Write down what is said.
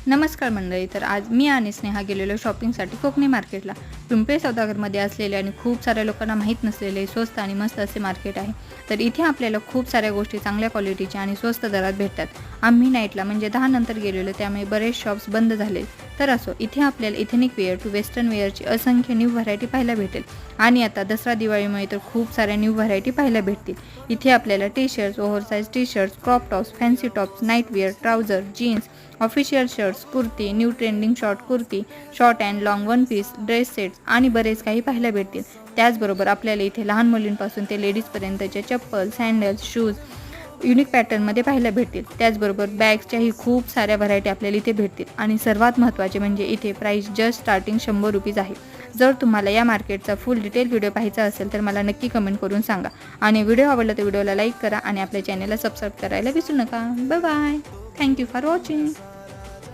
नमस्कार मंडळी. तर आज मी आणि स्नेहा गेलेलो शॉपिंगसाठी कोकणी मार्केटला. पिंपळे सौदागरमध्ये असलेले आणि खूप साऱ्या लोकांना माहीत नसलेले स्वस्त आणि मस्त असे मार्केट आहे. तर इथे आपल्याला खूप साऱ्या गोष्टी चांगल्या क्वालिटीच्या आणि स्वस्त दरात भेटतात. आम्ही नाईटला म्हणजे 10 नंतर गेलेलो, त्यामुळे बरेच शॉप्स बंद झाले. तर असो, इथे आपल्याला इथेनिक वेअर टू वेस्टर्न वेअरची असंख्य न्यू व्हरायटी पाहायला भेटेल. आणि आता दसरा दिवाळीमुळे तर खूप साऱ्या न्यू व्हरायटी पाहायला भेटतील. इथे आपल्याला T shirts, oversize T shirts, crop tops, fancy tops, night wear, trouser, jeans, official shirts, kurti, new trending short kurti, short and long one piece, dress sets आणि बरेच काही पाहायला भेटतील. त्याचबरोबर आपल्याला इथे लहान मुलींपासून ते लेडीजपर्यंतचे चप्पल, सँडल्स, शूज युनिक पॅटर्नमध्ये पाहायला भेटतील. त्याचबरोबर बॅग्सच्याही खूप साऱ्या व्हरायटी आपल्याला इथे भेटतील. आणि सर्वात महत्त्वाचे म्हणजे इथे प्राईस जस्ट स्टार्टिंग 100 रुपीज आहे. जर तुम्हाला या मार्केटचा फुल डिटेल व्हिडिओ पाहायचा असेल तर मला नक्की कमेंट करून सांगा. आणि व्हिडिओ आवडला तर व्हिडिओला लाईक करा आणि आपल्या चॅनलला सबस्क्राईब करायला विसरू नका. Bye bye. Thank you for watching.